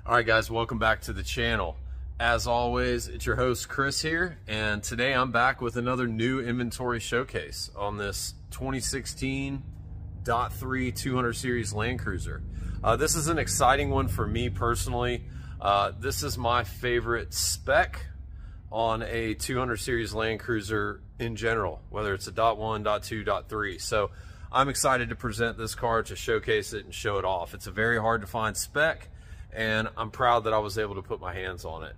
All right, guys, welcome back to the channel. As always, it's your host Chris here, and today I'm back with another new inventory showcase on this 2016 .3 200 series Land Cruiser. This is an exciting one for me personally. This is my favorite spec on a 200 series Land Cruiser in general, whether it's a .1, .2, .3. So I'm excited to present this car, to showcase it and show it off. It's a very hard to find spec, and I'm proud that I was able to put my hands on it.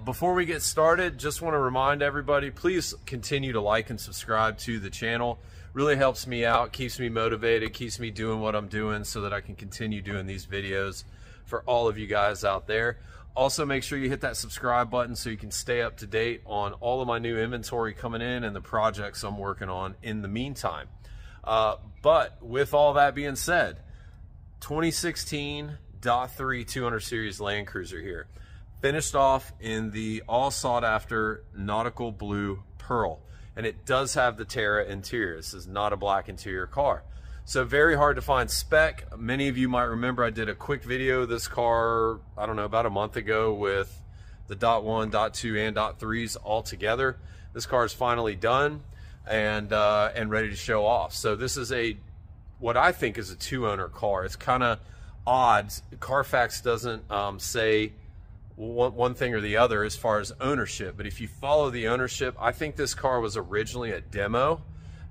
Before we get started, just want to remind everybody, please continue to like and subscribe to the channel. Really helps me out, keeps me motivated, keeps me doing what I'm doing so that I can continue doing these videos for all of you guys out there. Also, make sure you hit that subscribe button so you can stay up to date on all of my new inventory coming in and the projects I'm working on in the meantime. But with all that being said, 2016 .3 200 series Land Cruiser here, finished off in the all sought after nautical blue pearl, and it does have the Terra interior. This is not a black interior car, so very hard to find spec. Many of you might remember I did a quick video of this car, I don't know, about a month ago with the .1, .2 and .3s all together. This car is finally done and ready to show off. So this is what I think is a two-owner car. It's kind of odd. Carfax doesn't say one thing or the other as far as ownership, but if you follow the ownership, I think this car was originally a demo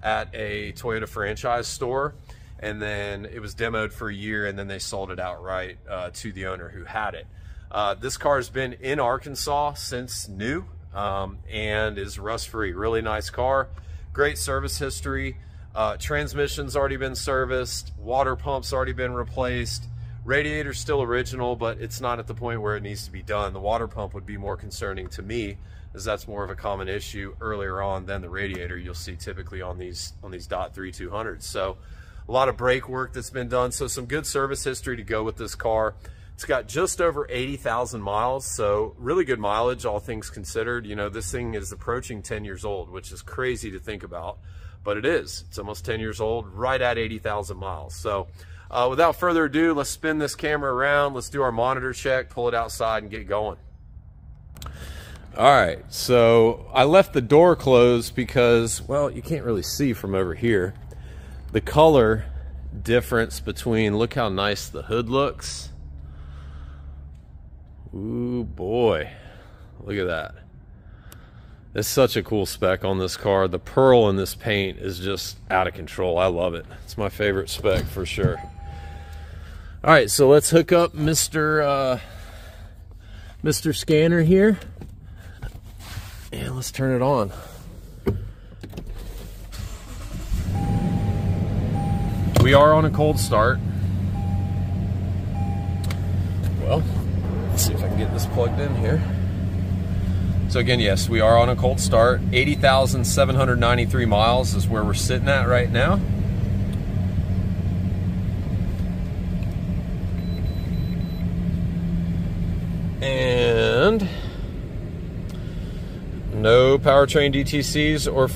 at a Toyota franchise store, and then it was demoed for a year, and then they sold it outright to the owner who had it. This car has been in Arkansas since new, and is rust-free. Really nice car, great service history. Transmission's already been serviced, water pump's already been replaced. Radiator's still original, but it's not at the point where it needs to be done. The water pump would be more concerning to me, as that's more of a common issue earlier on than the radiator you'll see typically on these .3 200s. So a lot of brake work that's been done, so some good service history to go with this car. It's got just over 80,000 miles, so really good mileage, all things considered. You know, this thing is approaching 10 years old, which is crazy to think about, but it is. It's almost 10 years old, right at 80,000 miles. So without further ado, let's spin this camera around, let's do our monitor check, pull it outside and get going. All right, so I left the door closed because, well, you can't really see from over here. The color difference between, look how nice the hood looks. Ooh boy, look at that. It's such a cool spec on this car. The pearl in this paint is just out of control. I love it. It's my favorite spec for sure. All right, so let's hook up Mr. Scanner here, and let's turn it on. We are on a cold start. Well, let's see if I can get this plugged in here. So again, yes, we are on a cold start. 80,793 miles is where we're sitting at right now. And no powertrain DTCs or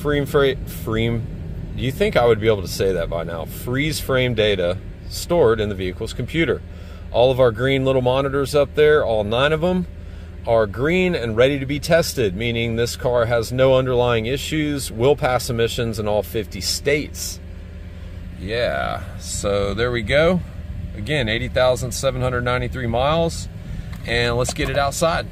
you think I would be able to say that by now? Freeze frame data stored in the vehicle's computer. All of our green little monitors up there, all 9 of them, are green and ready to be tested, meaning this car has no underlying issues, will pass emissions in all 50 states. Yeah, so there we go. Again, 80,793 miles, and let's get it outside.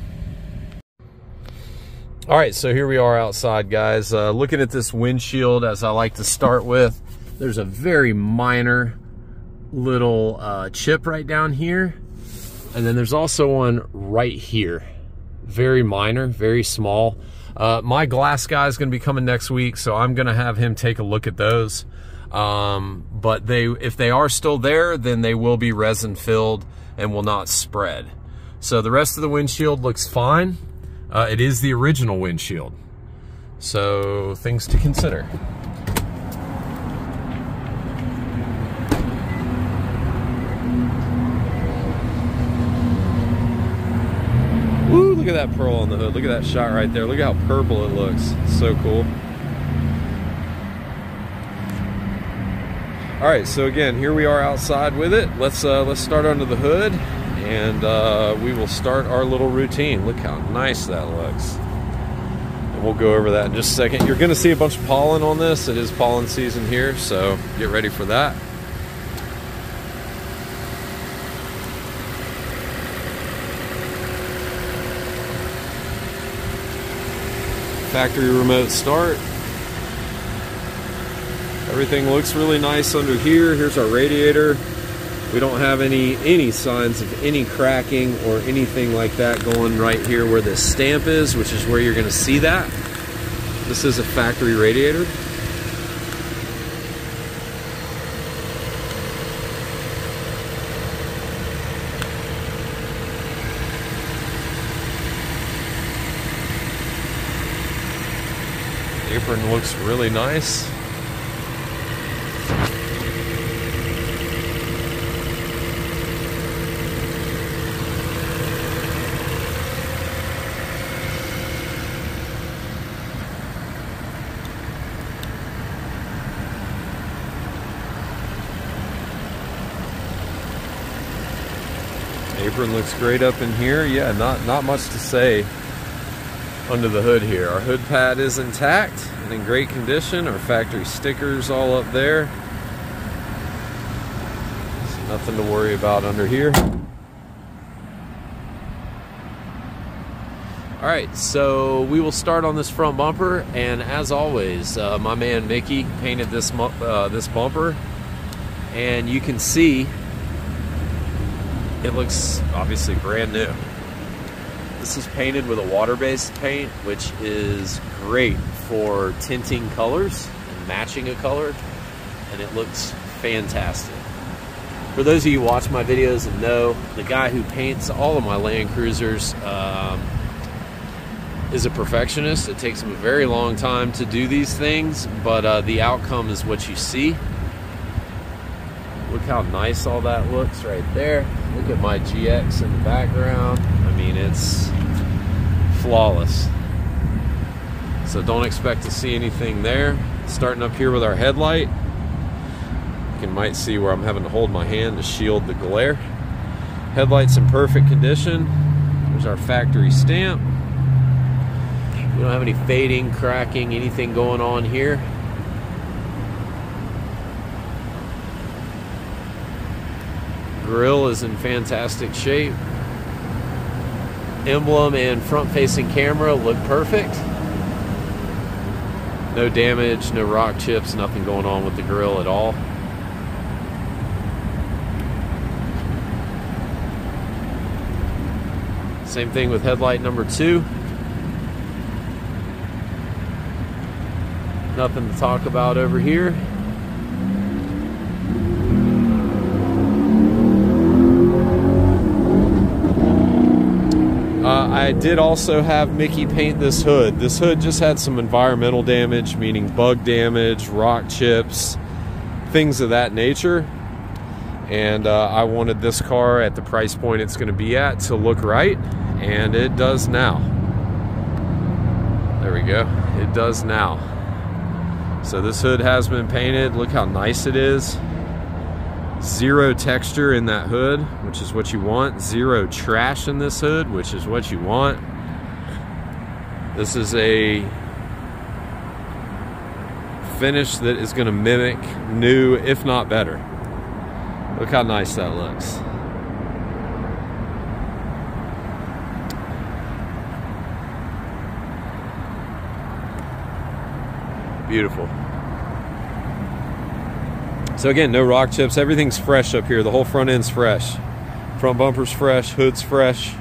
All right, so here we are outside, guys. Looking at this windshield, as I like to start with, there's a very minor little chip right down here, and then there's also one right here. Very minor, very small. My glass guy is going to be coming next week, so I'm going to have him take a look at those. But if they are still there, then they will be resin filled and will not spread. So the rest of the windshield looks fine. It is the original windshield, so things to consider. Woo, look at that pearl on the hood. Look at that shot right there. Look at how purple it looks. It's so cool. All right, so again, here we are outside with it. Let's start under the hood and we will start our little routine. Look how nice that looks. And we'll go over that in just a second. You're going to see a bunch of pollen on this. It is pollen season here, so get ready for that. Factory remote start. Everything looks really nice under here. Here's our radiator. We don't have any signs of any cracking or anything like that going right here where this stamp is, which is where you're going to see that. This is a factory radiator. The apron looks really nice. Apron looks great up in here. Yeah, not much to say under the hood here. Our hood pad is intact and in great condition. Our factory stickers all up there. So nothing to worry about under here. All right, so we will start on this front bumper, and as always, my man Mickey painted this bumper, and you can see it looks obviously brand new. This is painted with a water-based paint, which is great for tinting colors and matching a color, and it looks fantastic. For those of you who watch my videos and know, the guy who paints all of my Land Cruisers is a perfectionist. It takes him a very long time to do these things, but the outcome is what you see. Look how nice all that looks right there. Look at my GX in the background. I mean, it's flawless. So don't expect to see anything there. Starting up here with our headlight. You might see where I'm having to hold my hand to shield the glare. Headlight's in perfect condition. There's our factory stamp. We don't have any fading, cracking, anything going on here. Grill is in fantastic shape. Emblem and front-facing camera look perfect. No damage, no rock chips, nothing going on with the grill at all. Same thing with headlight number 2. Nothing to talk about over here. I did also have Mickey paint this hood. This hood just had some environmental damage, meaning bug damage, rock chips, things of that nature. And I wanted this car at the price point it's going to be at to look right, and it does now. There we go. It does now. So this hood has been painted. Look how nice it is. Zero texture in that hood, which is what you want. Zero trash in this hood, which is what you want. This is a finish that is going to mimic new, if not better. Look how nice that looks. Beautiful. So again, no rock chips. Everything's fresh up here. The whole front end's fresh. Front bumper's fresh. Hood's fresh.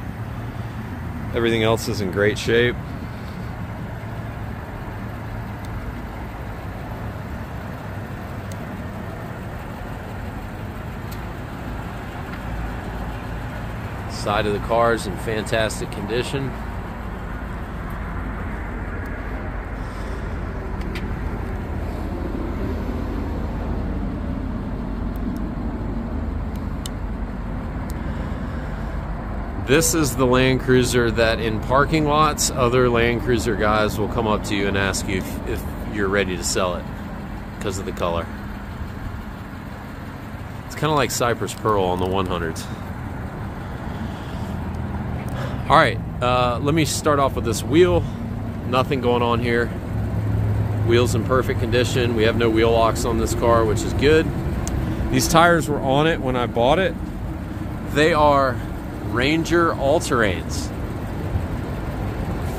Everything else is in great shape. Side of the car is in fantastic condition. This is the Land Cruiser that in parking lots, other Land Cruiser guys will come up to you and ask you if you're ready to sell it because of the color. It's kind of like Cypress Pearl on the 100s. All right, let me start off with this wheel. Nothing going on here. Wheels in perfect condition. We have no wheel locks on this car, which is good. These tires were on it when I bought it. They are Ranger All-Terrains,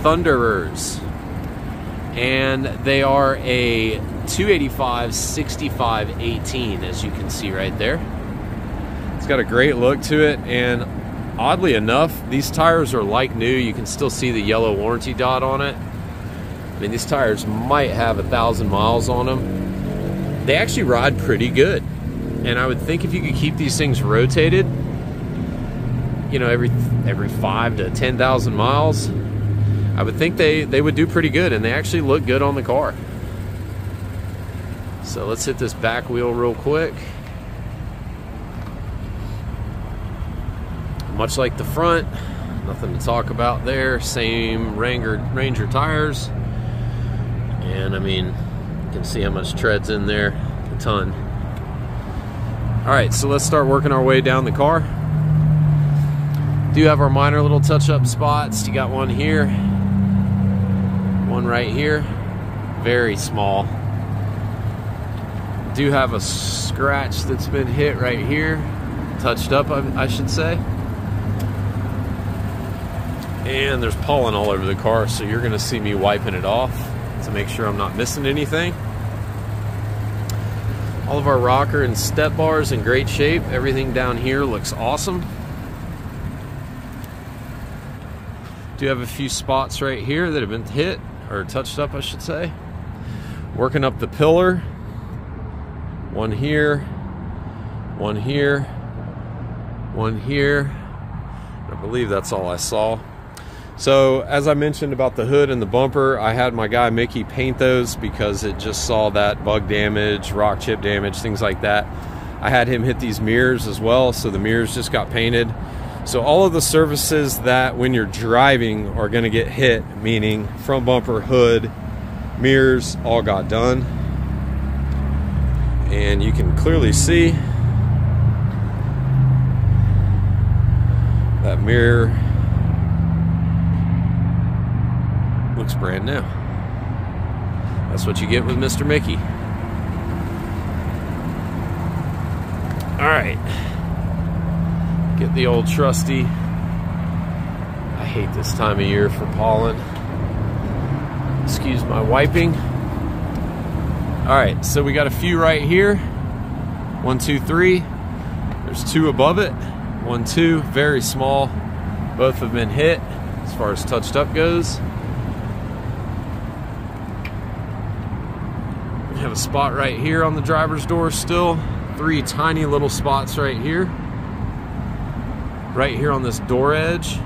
Thunderers, and they are a 285 65 18, as you can see right there. It's got a great look to it, and oddly enough, these tires are like new. You can still see the yellow warranty dot on it. I mean, these tires might have 1,000 miles on them. They actually ride pretty good. And I would think if you could keep these things rotated, you know, every 5 to 10,000 miles, I would think they would do pretty good, and they actually look good on the car. So let's hit this back wheel real quick. Much like the front, nothing to talk about there. Same Ranger tires. And I mean, you can see how much tread's in there, a ton. All right, so let's start working our way down the car. Do have our minor little touch-up spots. You got one here, one right here, very small. Do have a scratch that's been hit right here, touched up, I should say. And there's pollen all over the car, so you're gonna see me wiping it off to make sure I'm not missing anything. All of our rocker and step bars in great shape. Everything down here looks awesome. Do have a few spots right here that have been hit, or touched up, I should say. Working up the pillar. One here, one here, one here. I believe that's all I saw. So as I mentioned about the hood and the bumper, I had my guy Mickey paint those because it just saw that bug damage, rock chip damage, things like that. I had him hit these mirrors as well, so the mirrors just got painted. So all of the surfaces that when you're driving are gonna get hit, meaning front bumper, hood, mirrors, all got done. And you can clearly see that mirror looks brand new. That's what you get with Mr. Mickey. All right, get the old trusty. I hate this time of year for pollen. Excuse my wiping. All right, so we got a few right here. 1, 2, 3. There's 2 above it. 1, 2, very small. Both have been hit as far as touched up goes. We have a spot right here on the driver's door still. 3 tiny little spots right here. Right here on this door edge.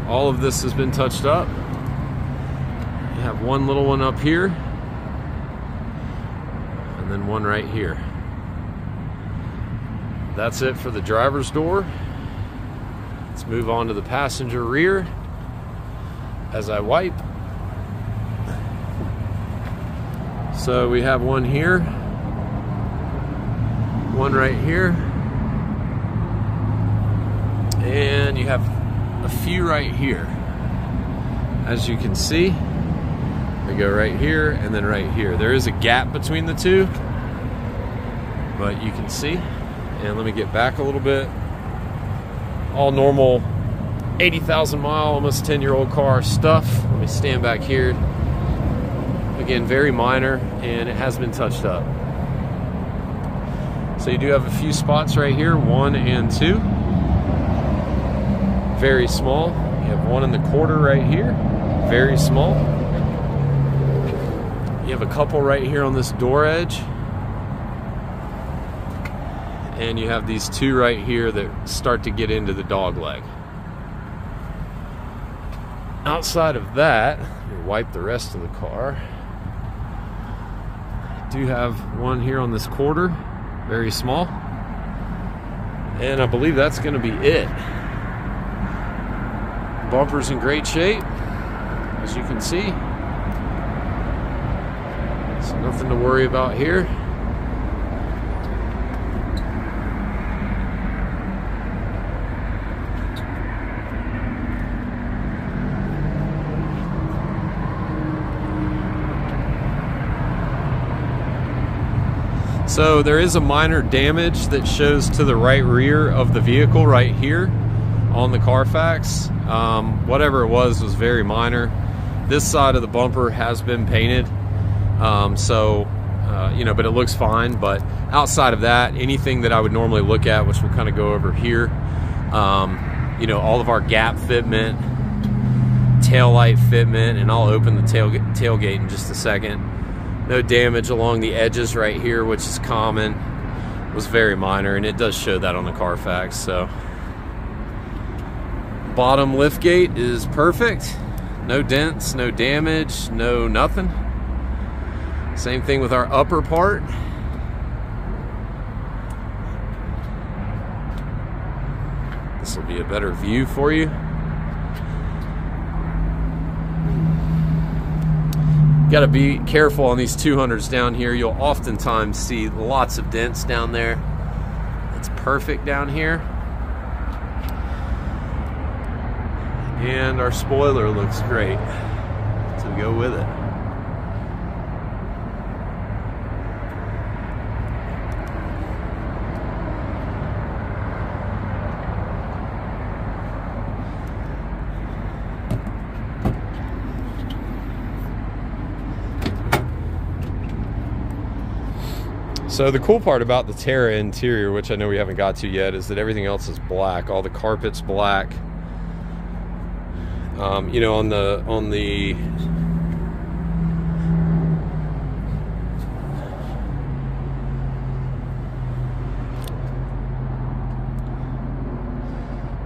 All of this has been touched up. You have one little one up here. And then one right here. That's it for the driver's door. Let's move on to the passenger rear as I wipe. So we have one here, one right here, and you have a few right here. As you can see, they go right here and then right here. There is a gap between the two, but you can see. And let me get back a little bit. All normal 80,000 mile, almost 10-year-old car stuff. Let me stand back here. Again, very minor, and it has been touched up. So you do have a few spots right here, 1 and 2. Very small. You have one in the quarter right here, very small. You have a couple right here on this door edge. And you have these 2 right here that start to get into the dog leg. Outside of that, let me wipe the rest of the car. I do have one here on this quarter, very small. And I believe that's going to be it. Bumper's in great shape, as you can see. So nothing to worry about here. So there is a minor damage that shows to the right rear of the vehicle right here on the Carfax. Whatever it was very minor. This side of the bumper has been painted, you know, but it looks fine. But outside of that, anything that I would normally look at, which we'll kind of go over here, you know, all of our gap fitment, tail light fitment, and I'll open the tailgate in just a second. No damage along the edges right here, which is common. It was very minor, and it does show that on the Carfax. So bottom lift gate is perfect. No dents, no damage, no nothing. Same thing with our upper part. This will be a better view for you. Got to be careful on these 200s down here. You'll oftentimes see lots of dents down there. It's perfect down here. And our spoiler looks great to go with it. So the cool part about the Terra interior, which I know we haven't got to yet, is that everything else is black. All the carpet's black. You know, on the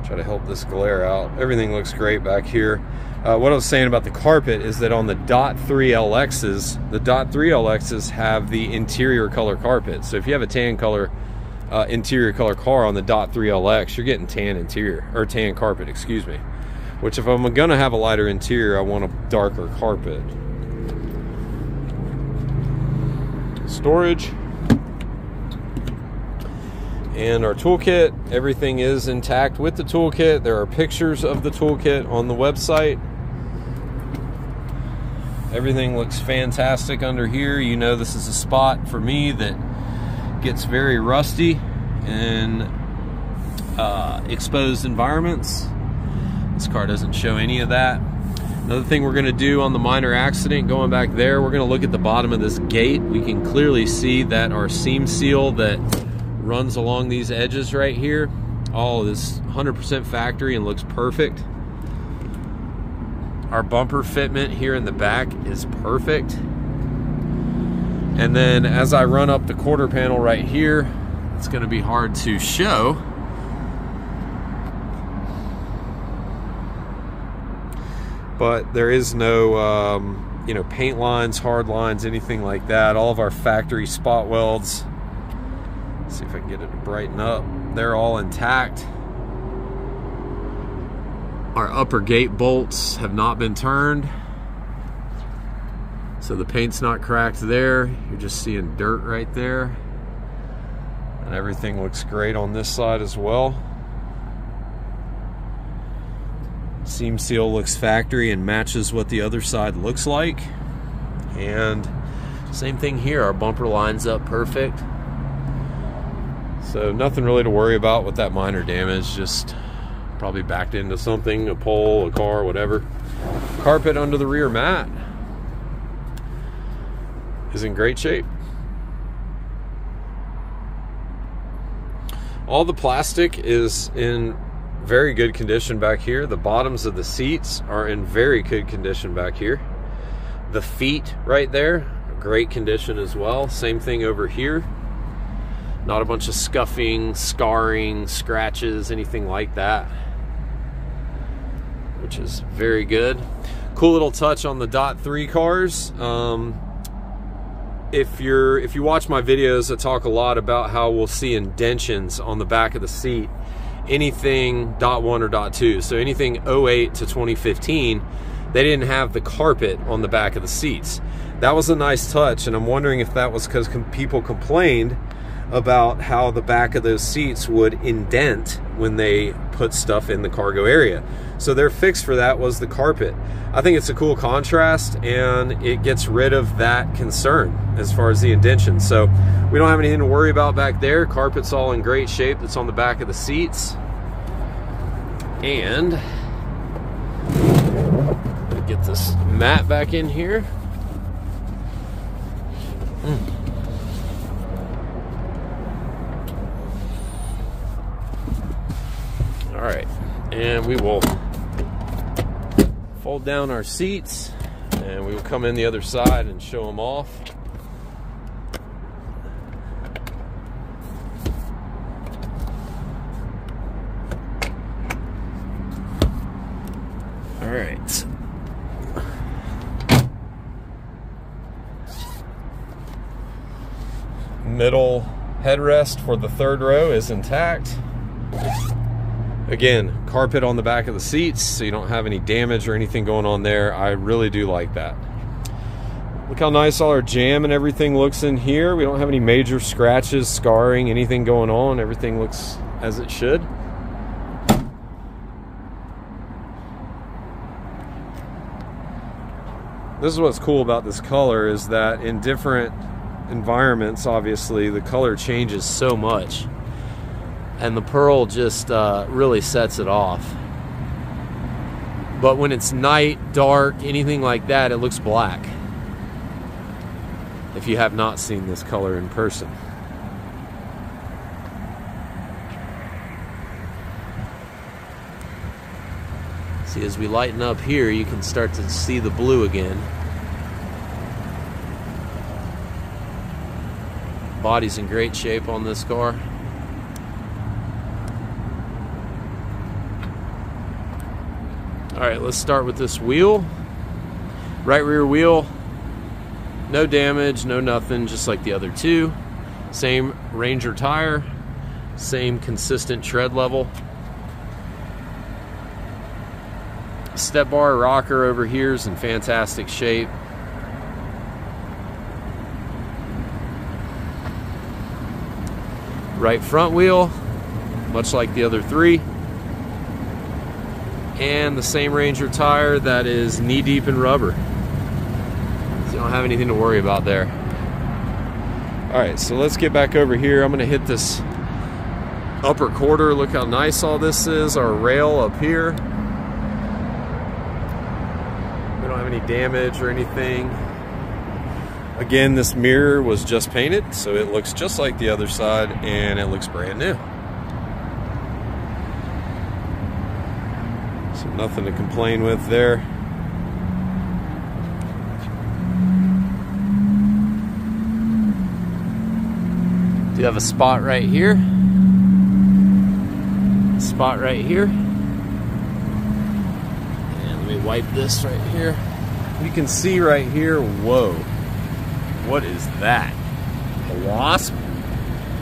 try to help this glare out. Everything looks great back here. What I was saying about the carpet is that on the .3 LXs, the .3 LXs have the interior color carpet. So if you have a tan color, interior color car on the .3 LX, you're getting tan interior, or tan carpet, excuse me. Which if I'm gonna have a lighter interior, I want a darker carpet. Storage. And our toolkit, everything is intact with the toolkit. There are pictures of the toolkit on the website. Everything looks fantastic under here. You know, this is a spot for me that gets very rusty in exposed environments. This car doesn't show any of that. Another thing we're gonna do on the minor accident, going back there, we're gonna look at the bottom of this gate. We can clearly see that our seam seal that runs along these edges right here, all is 100% factory and looks perfect. Our bumper fitment here in the back is perfect. And then as I run up the quarter panel right here, it's going to be hard to show, but there is no you know, paint lines, hard lines, anything like that. All of our factory spot welds, let's see if I can get it to brighten up, they're all intact. Our upper gate bolts have not been turned, so the paint's not cracked there. You're just seeing dirt right there. And everything looks great on this side as well. Seam seal looks factory and matches what the other side looks like. And same thing here, our bumper lines up perfect. So nothing really to worry about with that minor damage, just probably backed into something, a pole, a car, whatever. Carpet under the rear mat is in great shape. All the plastic is in very good condition back here. The bottoms of the seats are in very good condition back here. The feet right there, great condition as well. Same thing over here. Not a bunch of scuffing, scarring, scratches, anything like that, which is very good. Cool little touch on the .3 cars. If you watch my videos, I talk a lot about how we'll see indentions on the back of the seat. Anything .1 or .2, so anything 08 to 2015, they didn't have the carpet on the back of the seats. That was a nice touch, and I'm wondering if that was because people complained about how the back of those seats would indent when they put stuff in the cargo area. So their fix for that was the carpet. I think it's a cool contrast, and it gets rid of that concern as far as the indention. So we don't have anything to worry about back there. Carpet's all in great shape. That's on the back of the seats. And get this mat back in here. All right, and we will fold down our seats, and we will come in the other side and show them off. All right. Middle headrest for the third row is intact. Again, carpet on the back of the seats, so you don't have any damage or anything going on there. I really do like that. Look how nice all our jam and everything looks in here. We don't have any major scratches, scarring, anything going on. Everything looks as it should. This is what's cool about this color, is that in different environments, obviously, the color changes so much. And the pearl just really sets it off. But when it's night, dark, anything like that, it looks black. If you have not seen this color in person. See, as we lighten up here, you can start to see the blue again. Body's in great shape on this car. All right, let's start with this wheel. Right rear wheel, no damage, no nothing, just like the other two. Same Ranger tire, same consistent tread level. Step bar rocker over here is in fantastic shape. Right front wheel, much like the other three. And the same Ranger tire that is knee deep in rubber. So you don't have anything to worry about there. All right, so let's get back over here. I'm gonna hit this upper quarter. Look how nice all this is. Our rail up here. We don't have any damage or anything. Again, this mirror was just painted, so it looks just like the other side, and it looks brand new. So nothing to complain with there. Do have a spot right here. Spot right here. And let me wipe this right here. You can see right here, whoa. What is that? A wasp?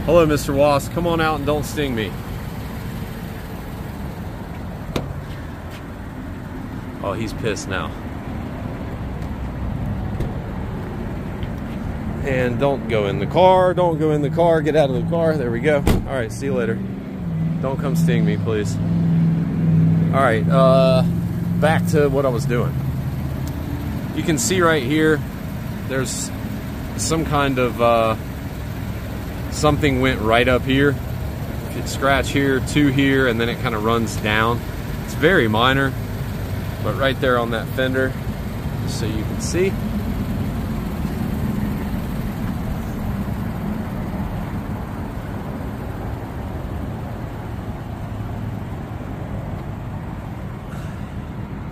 Hello, Mr. Wasp. Come on out and don't sting me. Oh, he's pissed now. And don't go in the car. Don't go in the car. Get out of the car. There we go. All right, see you later. Don't come sting me, please. All right, back to what I was doing. You can see right here, there's some kind of something went right up here. If you scratch here, two here, and then it kind of runs down. It's very minor, but right there on that fender, just so you can see.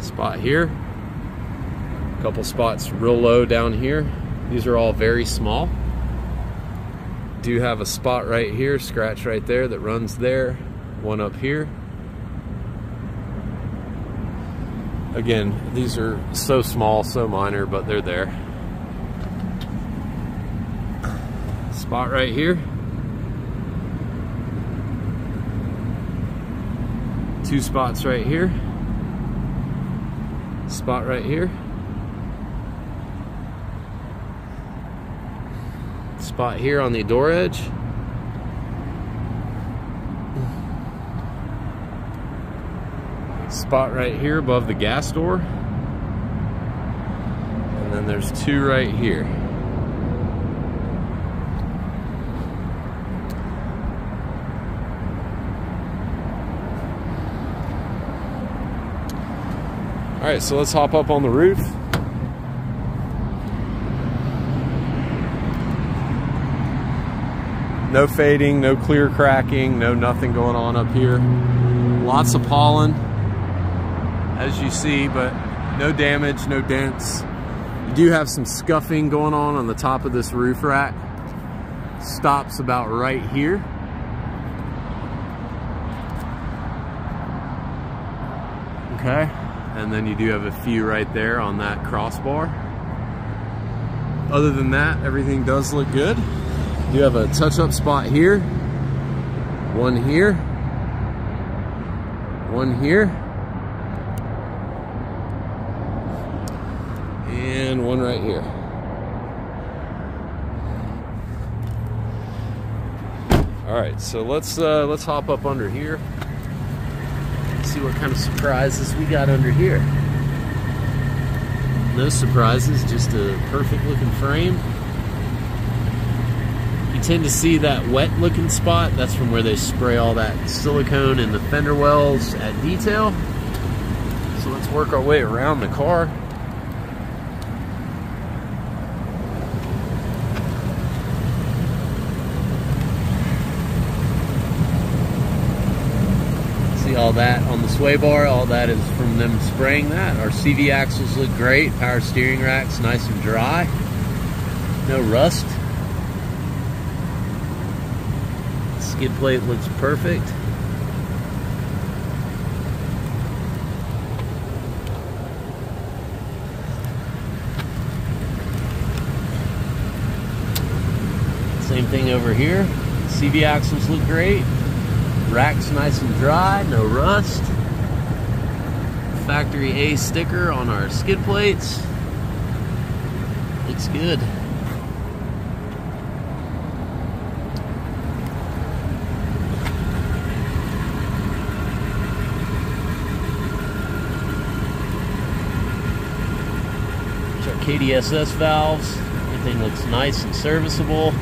Spot here, a couple spots real low down here. These are all very small. Do have a spot right here, scratch right there that runs there, one up here. Again, these are so small, so minor, but they're there. Spot right here. Two spots right here. Spot right here. Spot here on the door edge. spot right here above the gas door. And then there's 2 right here. All right, so let's hop up on the roof. No fading, no clear cracking, no nothing going on up here. Lots of pollen, as you see, but no damage, no dents. You do have some scuffing going on the top of this roof rack. Stops about right here. Okay. And then you do have a few right there on that crossbar. Other than that, everything does look good. You have a touch-up spot here, 1 here, 1 here, and 1 right here. All right, so let's hop up under here. See what kind of surprises we got under here. No surprises, just a perfect looking frame. You tend to see that wet looking spot. That's from where they spray all that silicone in the fender wells at detail. So let's work our way around the car. All that on the sway bar, all that is from them spraying that. Our CV axles look great. Power steering rack's nice and dry. No rust. Skid plate looks perfect. Same thing over here. CV axles look great. Rack's nice and dry, no rust. Factory A sticker on our skid plates. Looks good. There's our KDSS valves. Everything looks nice and serviceable.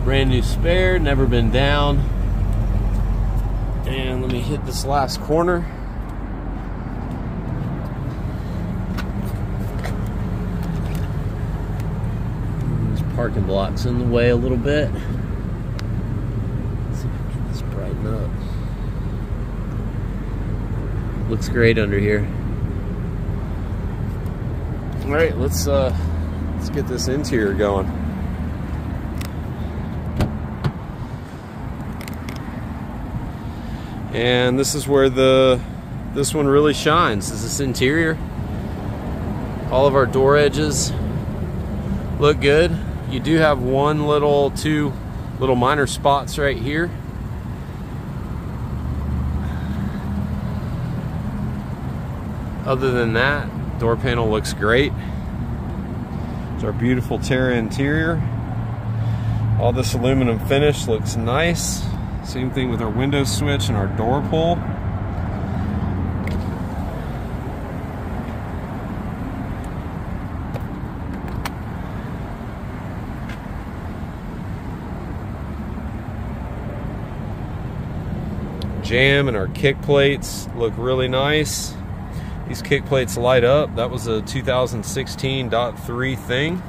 Brand new spare, never been down. And let me hit this last corner. There's parking blocks in the way a little bit. Let's see if we can get this brighten up. Looks great under here. All right, let's get this interior going. And this is where this one really shines, is this interior. All of our door edges look good. You do have two little minor spots right here. Other than that, door panel looks great. It's our beautiful Terra interior. All this aluminum finish looks nice. Same thing with our window switch and our door pull. Jam and our kick plates look really nice. These kick plates light up. That was a 2016.3 thing.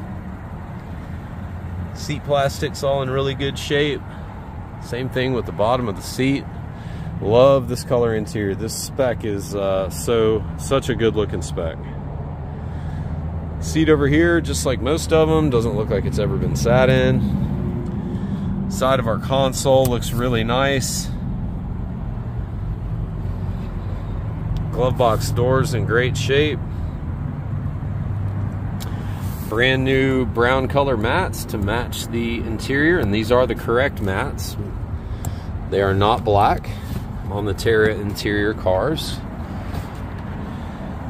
Seat plastic's all in really good shape. Same thing with the bottom of the seat. Love this color interior. This spec is such a good looking spec. Seat over here, just like most of them, doesn't look like it's ever been sat in. Side of our console looks really nice. Glove box doors in great shape. Brand new brown color mats to match the interior, and these are the correct mats. They are not black. on the Terra interior cars.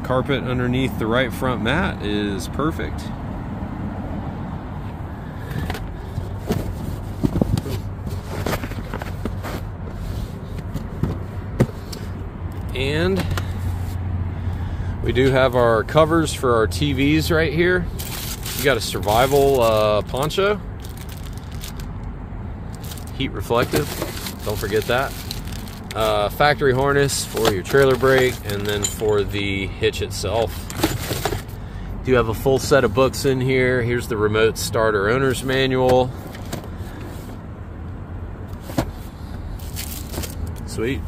Carpet underneath the right front mat is perfect. And we do have our covers for our TVs right here. You got a survival poncho, heat reflective, don't forget that. Factory harness for your trailer brake, and then for the hitch itself. Do have a full set of books in here. Here's the remote starter owner's manual. Sweet.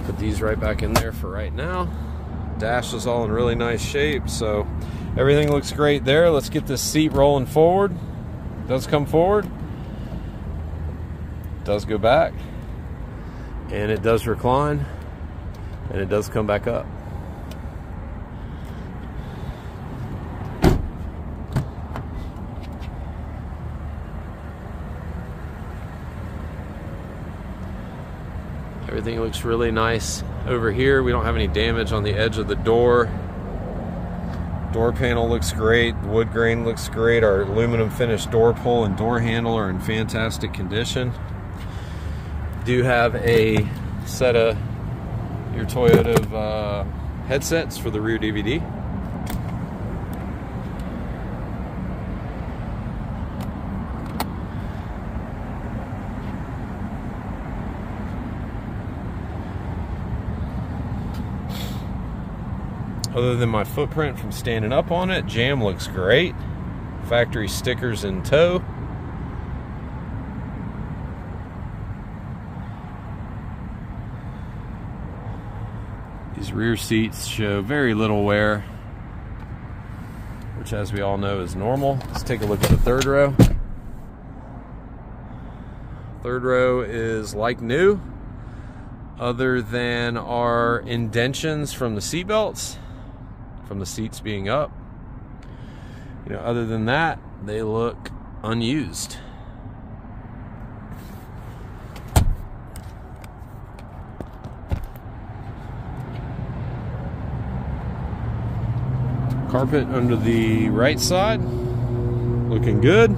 Put these right back in there for right now. Dash is all in really nice shape, so everything looks great there. Let's get this seat rolling forward. Does come forward, does go back, and it does recline, and it does come back up. Everything looks really nice over here. We don't have any damage on the edge of the door. Door panel looks great. The wood grain looks great. Our aluminum finished door pull and door handle are in fantastic condition. Do have a set of your Toyota headsets for the rear DVD. Other than my footprint from standing up on it, jam looks great. Factory stickers in tow. These rear seats show very little wear, which, as we all know, is normal. Let's take a look at the third row. Third row is like new, other than our indentions from the seat belts, from the seats being up. You know, other than that, they look unused. Carpet under the right side, looking good.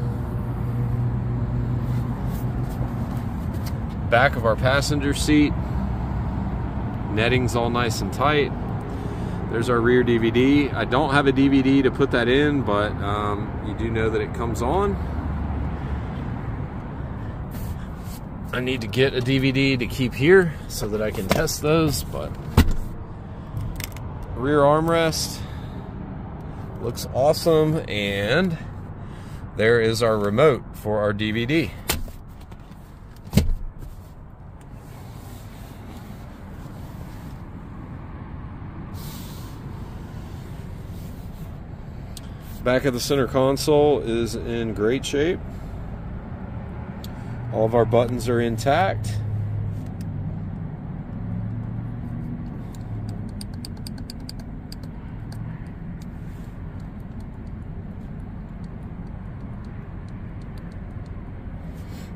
Back of our passenger seat, netting's all nice and tight. There's our rear DVD. I don't have a DVD to put that in, but you do know that it comes on. I need to get a DVD to keep here so that I can test those, but rear armrest looks awesome, and there is our remote for our DVD. Back of the center console is in great shape. All of our buttons are intact.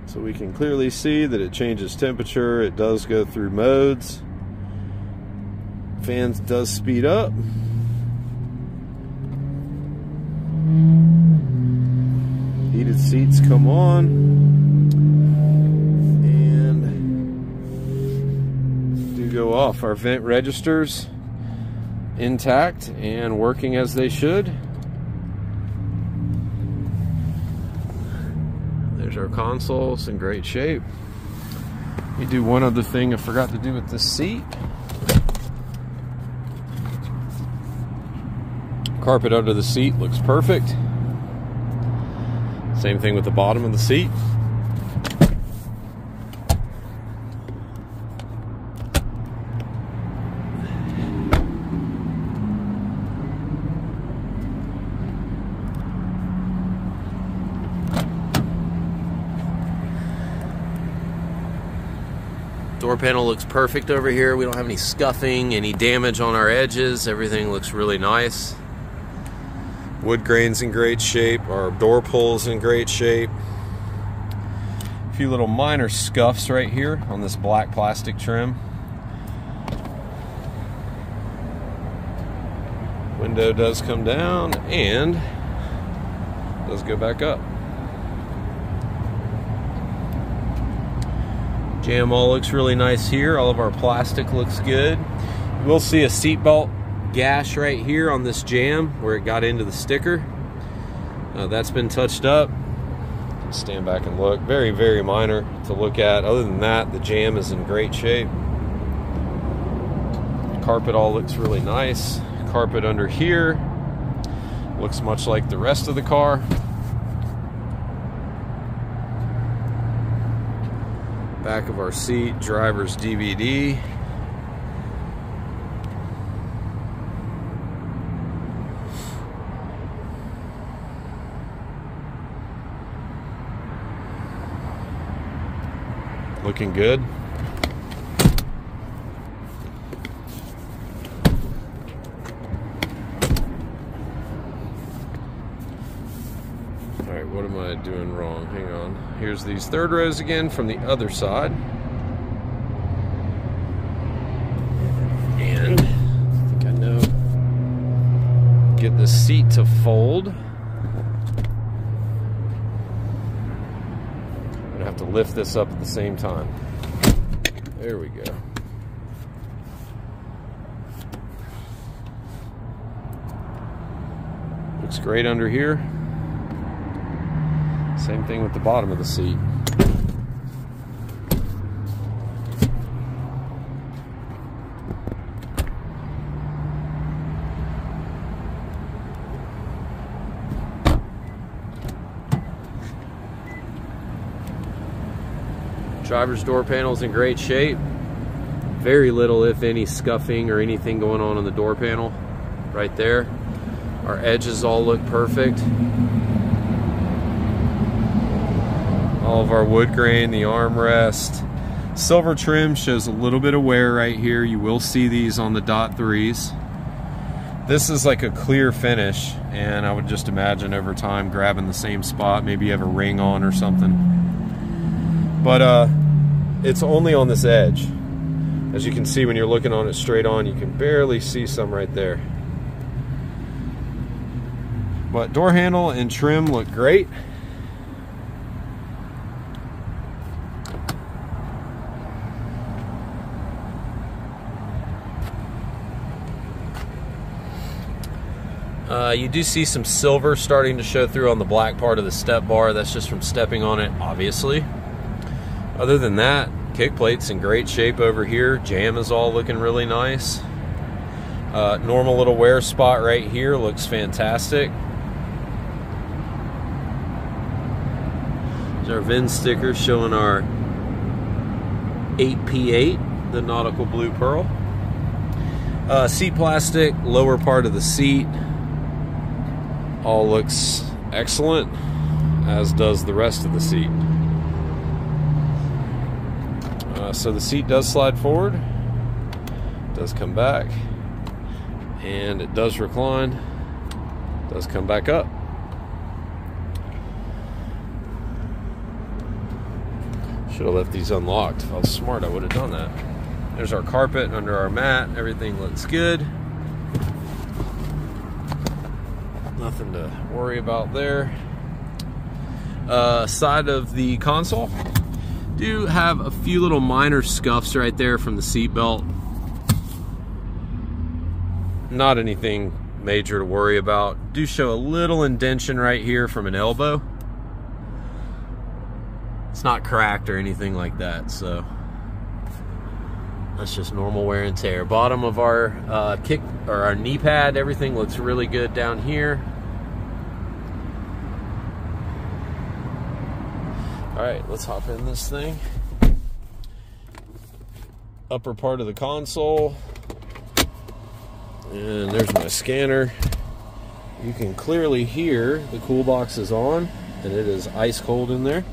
So we can clearly see that it changes temperature. It does go through modes. Fans does speed up. Heated seats come on, and do go off. Our vent registers intact and working as they should. There's our console. It's in great shape. Let me do one other thing I forgot to do with this seat. Carpet under the seat looks perfect. Same thing with the bottom of the seat. Door panel looks perfect over here. We don't have any scuffing, any damage on our edges. Everything looks really nice. Wood grain's in great shape. Our door pull's in great shape. A few little minor scuffs right here on this black plastic trim. Window does come down and does go back up. Jam all looks really nice here. All of our plastic looks good. You will see a seatbelt gash right here on this jam where it got into the sticker. That's been touched up. Stand back and look. Very, very minor to look at. Other than that, the jam is in great shape. Carpet all looks really nice. Carpet under here looks much like the rest of the car. Back of our seat, driver's DVD. Looking good. All right, what am I doing wrong? Hang on. Here's these third rows again from the other side. And I think I know. Get the seat to fold. Have to lift this up at the same time. There we go. Looks great under here. Same thing with the bottom of the seat. Driver's door panel is in great shape. Very little, if any, scuffing or anything going on in the door panel right there. Our edges all look perfect. All of our wood grain, the armrest. Silver trim shows a little bit of wear right here. You will see these on the .3s. This is like a clear finish, and I would just imagine over time grabbing the same spot. Maybe you have a ring on or something. But it's only on this edge. As you can see when you're looking on it straight on, you can barely see some right there. But door handle and trim look great. You do see some silver starting to show through on the black part of the step bar. That's just from stepping on it, obviously. Other than that, kick plate's in great shape over here. Jam is all looking really nice. Normal little wear spot right here looks fantastic. There's our VIN sticker showing our 8P8, the nautical blue pearl. Seat plastic, lower part of the seat, all looks excellent, as does the rest of the seat. So the seat does slide forward, does come back, and it does recline, does come back up. Should have left these unlocked. If I was smart, I would have done that. There's our carpet under our mat. Everything looks good. Nothing to worry about there. Side of the console. Do have a few little minor scuffs right there from the seat belt. Not anything major to worry about. Do show a little indentation right here from an elbow. It's not cracked or anything like that, so that's just normal wear and tear. Bottom of our kick or our knee pad, everything looks really good down here. All right, let's hop in this thing. Upper part of the console. And there's my scanner. You can clearly hear the cool box is on, and it is ice cold in there.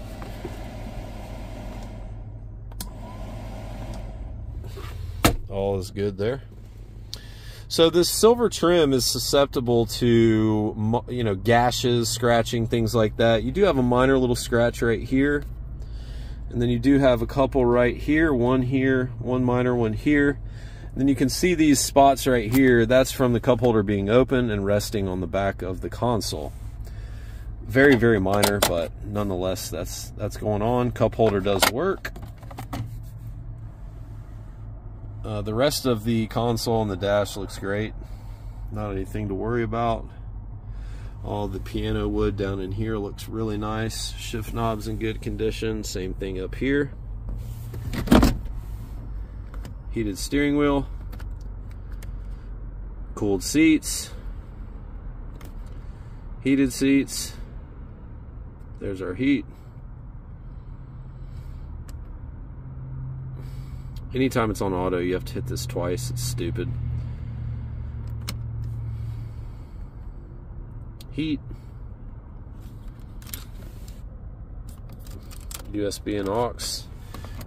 All is good there. So this silver trim is susceptible to, you know, gashes, scratching, things like that. You do have a minor little scratch right here. And then you do have a couple right here, one minor one here. And then you can see these spots right here. That's from the cup holder being open and resting on the back of the console. Very, very minor, but nonetheless, that's going on. Cup holder does work. The rest of the console and the dash looks great. Not anything to worry about. All the piano wood down in here looks really nice. Shift knobs in good condition. Same thing up here. Heated steering wheel. Cooled seats. Heated seats. There's our heat. Anytime it's on auto, you have to hit this twice. It's stupid. Heat. USB and aux.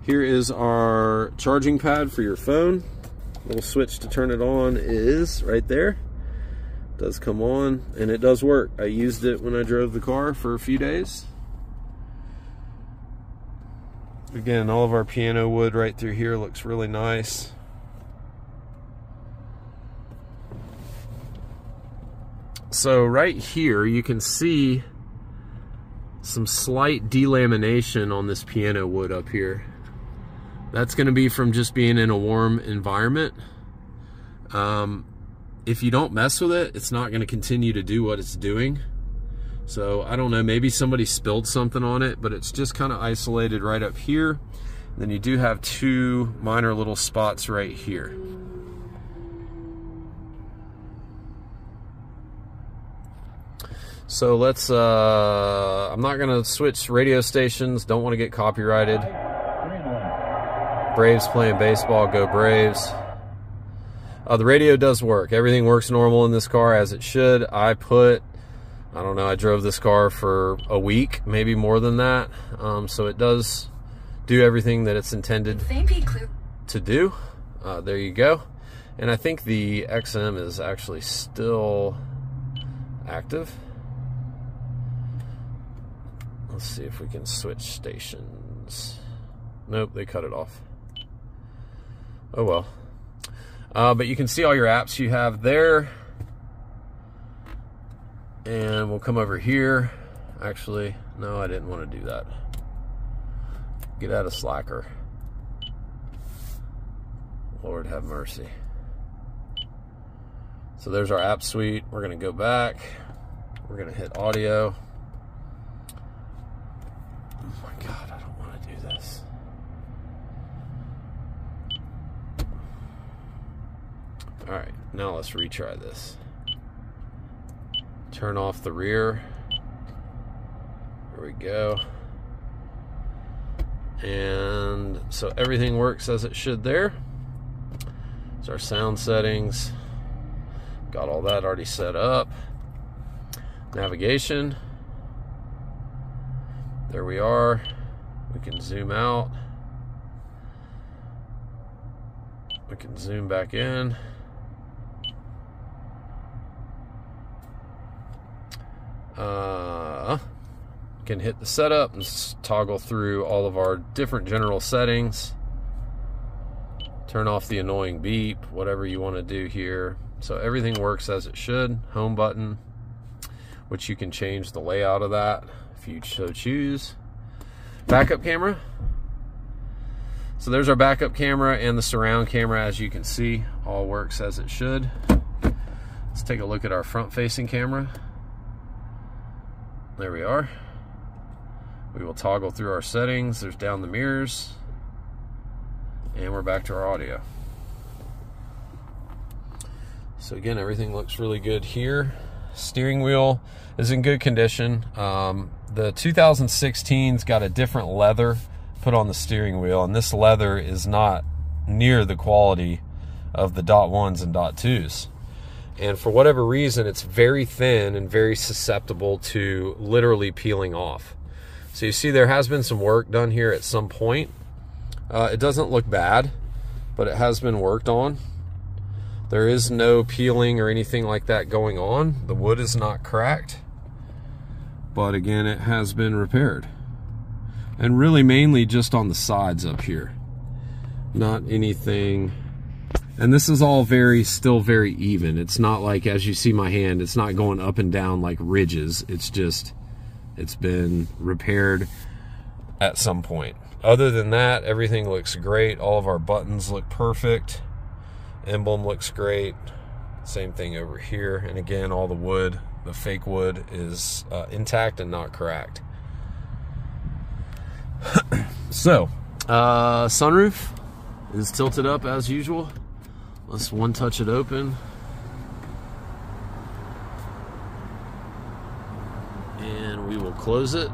Here is our charging pad for your phone. Little switch to turn it on is right there. It does come on, and it does work. I used it when I drove the car for a few days. Again, all of our piano wood right through here looks really nice. So right here, you can see some slight delamination on this piano wood up here. That's going to be from just being in a warm environment. If you don't mess with it, it's not going to continue to do what it's doing. So I don't know, maybe somebody spilled something on it, but it's just kind of isolated right up here. And then you do have two minor little spots right here. So let's, I'm not gonna switch radio stations, don't want to get copyrighted. Braves playing baseball, go Braves. The radio does work. Everything works normal in this car as it should. I don't know, I drove this car for a week, maybe more than that. So it does do everything that it's intended to do. There you go. And I think the XM is actually still active. Let's see if we can switch stations. Nope, they cut it off. Oh well. But you can see all your apps you have there. And we'll come over here. Actually, no, I didn't want to do that. Get out of Slacker. Lord have mercy. So there's our app suite. We're going to go back. We're going to hit audio. Oh my God, I don't want to do this. All right, now let's retry this. Turn off the rear. There we go. And so everything works as it should there. It's our sound settings. Got all that already set up. Navigation. There we are. We can zoom out. We can zoom back in. Can hit the setup and toggle through all of our different general settings. Turn off the annoying beep, whatever you want to do here. So everything works as it should. Home button, which you can change the layout of that if you so choose. Backup camera. So there's our backup camera and the surround camera, as you can see, all works as it should. Let's take a look at our front-facing camera. There we are. We will toggle through our settings. There's down the mirrors. And we're back to our audio. So again, everything looks really good here. Steering wheel is in good condition. The 2016's got a different leather put on the steering wheel, and this leather is not near the quality of the .1s and .2s. And for whatever reason, it's very thin and very susceptible to literally peeling off. So you see there has been some work done here at some point. It doesn't look bad, but it has been worked on. There is no peeling or anything like that going on. The wood is not cracked, but again, it has been repaired. and really mainly just on the sides up here. Not anything, and this is all still very even. It's not like, as you see my hand, it's not going up and down like ridges. It's just, it's been repaired at some point. Other than that, everything looks great. All of our buttons look perfect. Emblem looks great. Same thing over here. And again, all the wood, the fake wood, is intact and not cracked. So, sunroof is tilted up as usual. Let's one touch it open. And we will close it.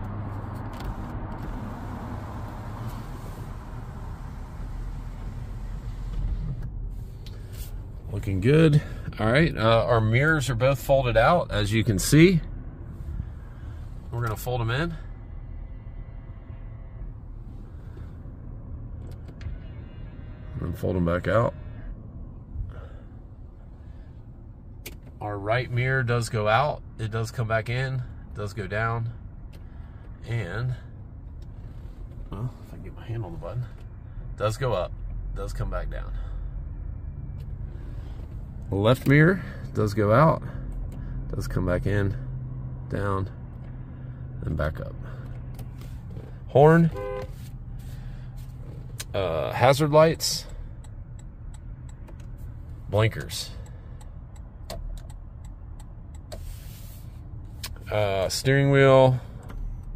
Looking good. All right, our mirrors are both folded out, as you can see. We're gonna fold them in. And fold them back out. Our right mirror does go out. It does come back in, does go down. And, well, if I can get my hand on the button, does go up, does come back down. The left mirror does go out, does come back in, down, and back up. Horn, hazard lights, blinkers. Steering wheel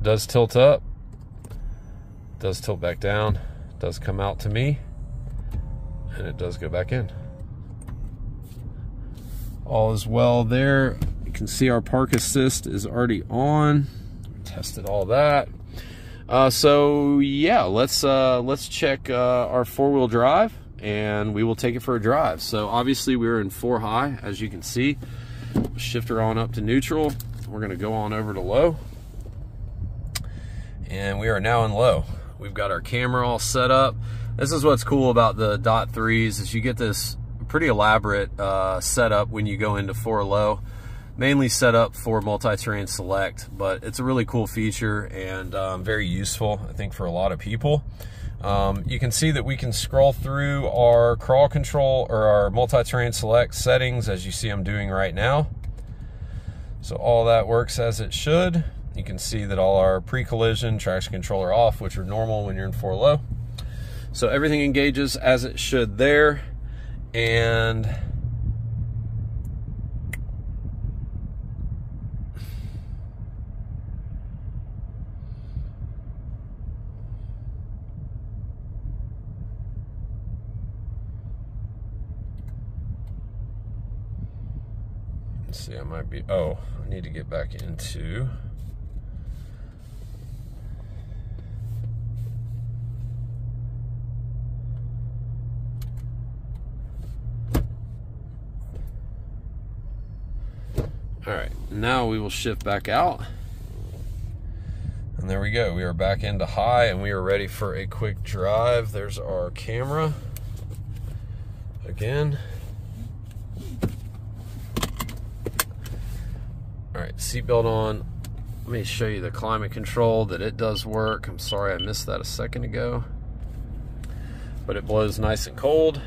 does tilt up, does tilt back down, does come out to me, and it does go back in. All is well there. You can see our park assist is already on. Tested all that. So yeah, let's check our four-wheel drive, and we will take it for a drive. So obviously we're in 4 high, as you can see. Shift her on up to neutral. We're gonna go on over to low, and we are now in low. We've got our camera all set up. This is what's cool about the .3s, is you get this pretty elaborate setup when you go into 4 low, mainly set up for multi-terrain select, but it's a really cool feature and very useful, I think, for a lot of people. You can see that we can scroll through our crawl control or our multi-terrain select settings, as you see I'm doing right now. So all that works as it should. You can see that all our pre-collision, traction control are off, which are normal when you're in 4 low. So everything engages as it should there. And let's see, I might be, oh, I need to get back into all right, now we will shift back out. And there we go. We are back into high, and we are ready for a quick drive. There's our camera. Again. All right, seatbelt on. Let me show you the climate control, that it does work. I'm sorry I missed that a second ago. But it blows nice and cold.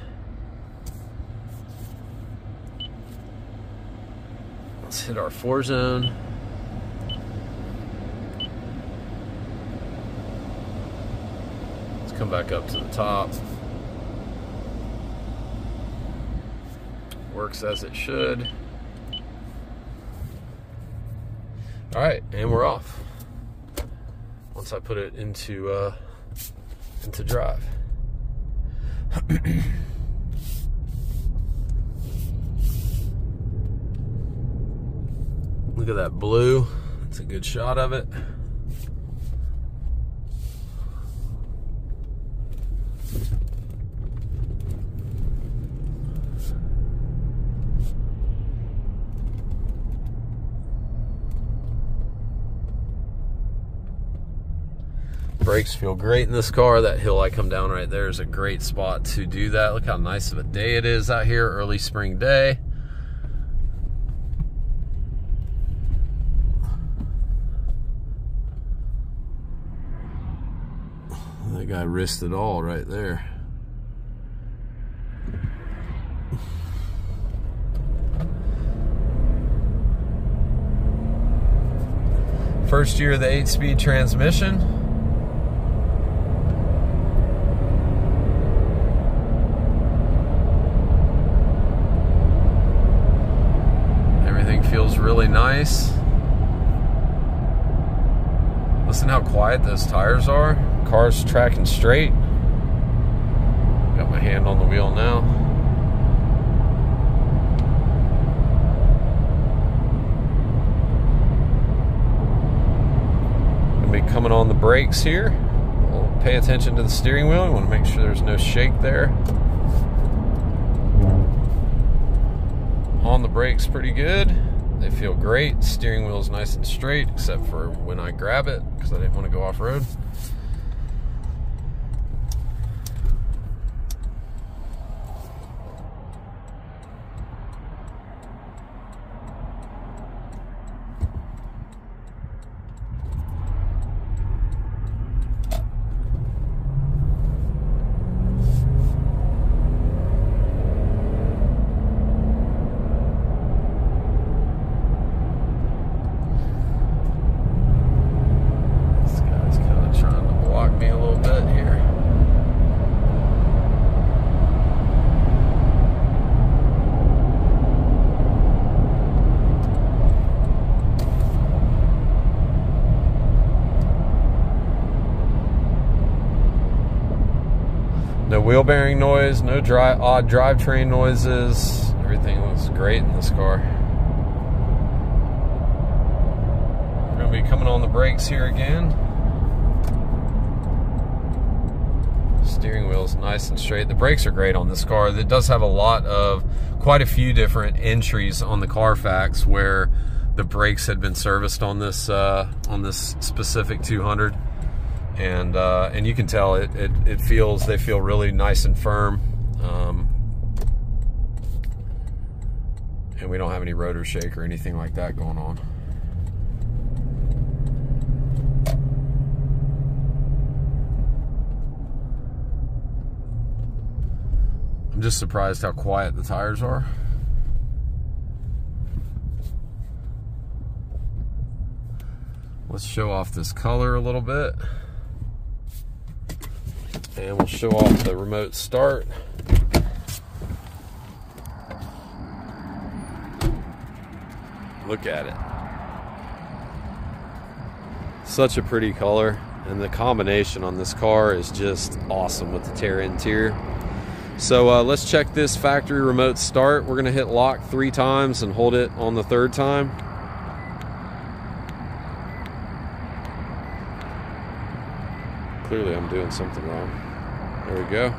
Let's hit our 4 zone. Let's come back up to the top. Works as it should. All right, and we're off. Once I put it into drive. Look at that blue. That's a good shot of it. Brakes feel great in this car. That hill I come down right there is a great spot to do that. Look how nice of a day it is out here, early spring day. That guy risked it all right there. First year of the 8-speed transmission. Everything feels really nice. Listen how quiet those tires are. Car's tracking straight. Got my hand on the wheel now. Gonna be coming on the brakes here. We'll pay attention to the steering wheel. We want to make sure there's no shake there. On the brakes pretty good. They feel great. Steering wheel's nice and straight, except for when I grab it, because I didn't want to go off-road. No wheel bearing noise, no odd drivetrain noises. Everything looks great in this car. We're going to be coming on the brakes here again. Steering wheel's nice and straight. The brakes are great on this car. It does have quite a few different entries on the Carfax where the brakes had been serviced on this specific 200. And you can tell they feel really nice and firm, and we don't have any rotor shake or anything like that going on. I'm just surprised how quiet the tires are. Let's show off this color a little bit. And we'll show off the remote start. Look at it. Such a pretty color, and the combination on this car is just awesome with the Terra interior. So let's check this factory remote start. We're gonna hit lock 3 times and hold it on the 3rd time. Clearly I'm doing something wrong. There we go.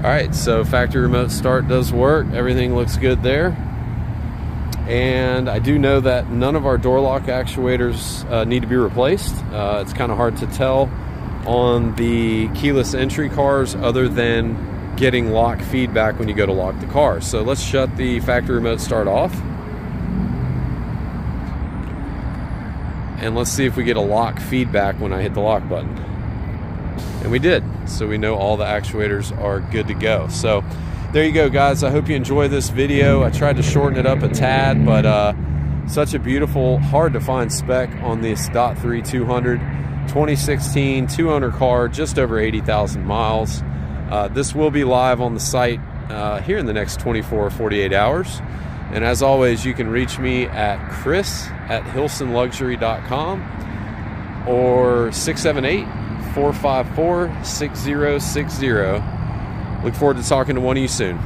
All right, so factory remote start does work. Everything looks good there. And I do know that none of our door lock actuators need to be replaced. It's kind of hard to tell on the keyless entry cars other than getting lock feedback when you go to lock the car. So let's shut the factory remote start off. And let's see if we get a lock feedback when I hit the lock button. And we did. So we know all the actuators are good to go. So there you go, guys. I hope you enjoy this video. I tried to shorten it up a tad, but such a beautiful, hard to find spec on this .3 200. 2016 2-owner car, just over 80,000 miles. This will be live on the site here in the next 24 or 48 hours. And as always, you can reach me at chris@hilsonluxury.com or 678-454-6060. Look forward to talking to one of you soon.